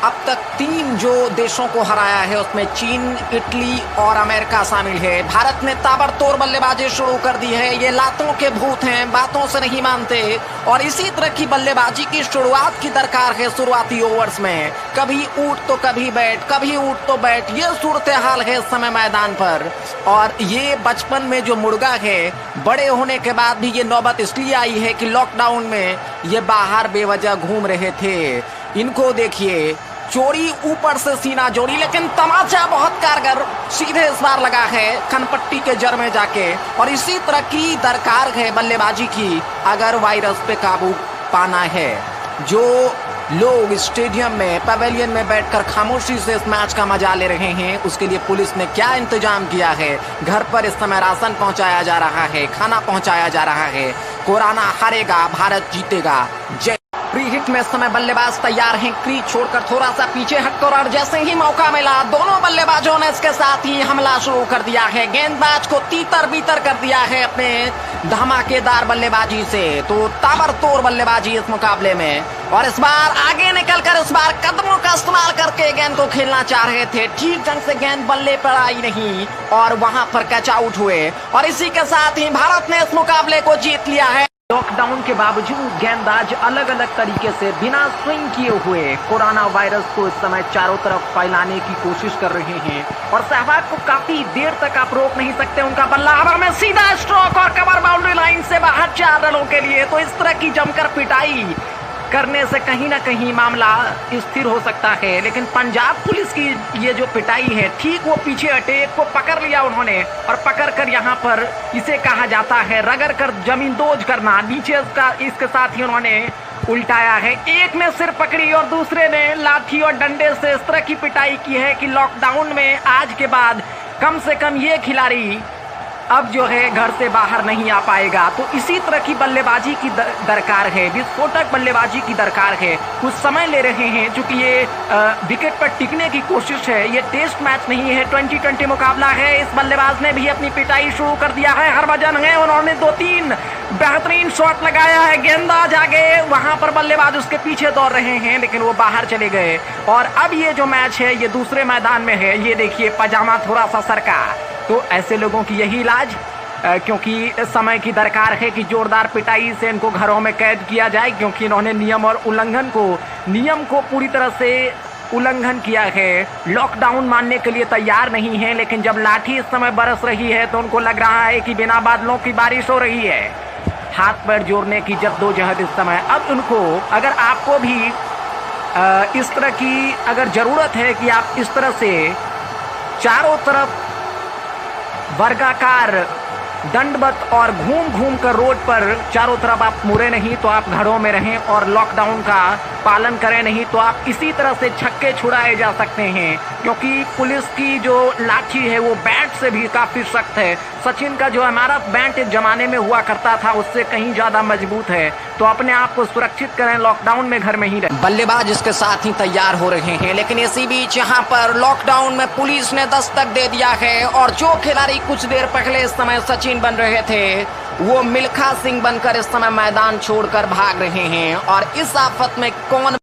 अब तक 3 जो देशों को हराया है उसमें चीन, इटली और अमेरिका शामिल है। भारत ने ताबड़तोड़ बल्लेबाजी शुरू कर दी है। ये लातों के भूत हैं, बातों से नहीं मानते और इसी तरह की बल्लेबाजी की शुरुआत की दरकार है शुरुआती ओवर्स में। कभी ऊट तो कभी बैट, कभी ऊट तो बैट, ये सूरत हाल है इस समय मैदान पर। और ये बचपन में जो मुर्गा है, बड़े होने के बाद भी ये नौबत इसलिए आई है कि लॉकडाउन में ये बाहर बेवजह घूम रहे थे। इनको देखिए, चोरी ऊपर से सीना जोड़ी, लेकिन तमाचा बहुत कारगर सीधे इस बार लगा है कनपट्टी के जड़ में जाके। और इसी तरह की दरकार है बल्लेबाजी की अगर वायरस पे काबू पाना है। जो लोग स्टेडियम में, पवेलियन में बैठकर खामोशी से इस मैच का मजा ले रहे हैं, उसके लिए पुलिस ने क्या इंतजाम किया है। घर पर इस समय राशन पहुंचाया जा रहा है, खाना पहुंचाया जा रहा है। कोरोना हारेगा, भारत जीतेगा। जय। प्री हिट में इस समय बल्लेबाज तैयार हैं, क्रीज छोड़कर थोड़ा सा पीछे हटकर, और जैसे ही मौका मिला दोनों बल्लेबाजों ने इसके साथ ही हमला शुरू कर दिया है। गेंदबाज को तीतर बीतर कर दिया है अपने धमाकेदार बल्लेबाजी से। तो ताबड़तोड़ बल्लेबाजी इस मुकाबले में, और इस बार आगे निकलकर इस बार कदमों का इस्तेमाल करके गेंद को खेलना चाह रहे थे। ठीक ढंग से गेंद बल्ले पर आई नहीं और वहां पर कैच आउट हुए, और इसी के साथ ही भारत ने इस मुकाबले को जीत लिया है। लॉकडाउन के बावजूद गेंदबाज अलग अलग तरीके से बिना स्विंग किए हुए कोरोना वायरस को इस समय चारों तरफ फैलाने की कोशिश कर रहे हैं, और सहवाग को काफी देर तक आप रोक नहीं सकते। उनका बल्ला हवा में, सीधा स्ट्रोक और कवर बाउंड्री लाइन से बाहर 4 रनों के लिए। तो इस तरह की जमकर पिटाई करने से कहीं ना कहीं मामला स्थिर हो सकता है। लेकिन पंजाब पुलिस की ये जो पिटाई है, ठीक वो पीछे हटे, एक को पकड़ लिया उन्होंने, और पकड़कर यहाँ पर इसे कहा जाता है रगड़ कर जमीन दोज करना। नीचे इसके साथ ही उन्होंने उल्टाया है। एक ने सिर पकड़ी और दूसरे ने लाठी और डंडे से इस तरह की पिटाई की है कि लॉकडाउन में आज के बाद कम से कम ये खिलाड़ी अब जो है घर से बाहर नहीं आ पाएगा। तो इसी तरह की बल्लेबाजी की दरकार है, विस्फोटक बल्लेबाजी की दरकार है। कुछ समय ले रहे हैं चूंकि ये विकेट पर टिकने की कोशिश है। ये टेस्ट मैच नहीं है, 2020 मुकाबला है। इस बल्लेबाज ने भी अपनी पिटाई शुरू कर दिया है। हरभजन है, उन्होंने 2-3 बेहतरीन शॉट लगाया है। गेंदबाज आगे, वहां पर बल्लेबाज उसके पीछे दौड़ रहे हैं, लेकिन वो बाहर चले गए। और अब ये जो मैच है ये दूसरे मैदान में है। ये देखिए, पजामा थोड़ा सा सरका। तो ऐसे लोगों की यही इलाज, क्योंकि समय की दरकार है कि जोरदार पिटाई से इनको घरों में कैद किया जाए, क्योंकि इन्होंने नियम को पूरी तरह से उल्लंघन किया है। लॉकडाउन मानने के लिए तैयार नहीं है, लेकिन जब लाठी इस समय बरस रही है तो उनको लग रहा है कि बिना बादलों की बारिश हो रही है। हाथ पैर जोड़ने की जद्दोजहद इस समय। अब उनको, अगर आपको भी इस तरह की अगर जरूरत है कि आप इस तरह से चारों तरफ वर्गाकार दंडवत और घूम घूम कर रोड पर चारों तरफ आप मुड़े नहीं, तो आप घरों में रहें और लॉकडाउन का पालन करें। नहीं तो आप इसी तरह से छक्के छुड़ाए जा सकते हैं, क्योंकि पुलिस की जो लाठी है वो बैट से भी काफी सख्त है। सचिन का जो इमारत बैट एक जमाने में हुआ करता था उससे कहीं ज्यादा मजबूत है। तो अपने आप को सुरक्षित करें, लॉकडाउन में घर में ही रहें। बल्लेबाज इसके साथ ही तैयार हो रहे हैं, लेकिन इसी बीच यहाँ पर लॉकडाउन में पुलिस ने दस्तक दे दिया है, और जो खिलाड़ी कुछ देर पहले इस समय सचिन बन रहे थे वो मिल्खा सिंह बनकर इस समय मैदान छोड़कर भाग रहे हैं। और इस आफत में कौन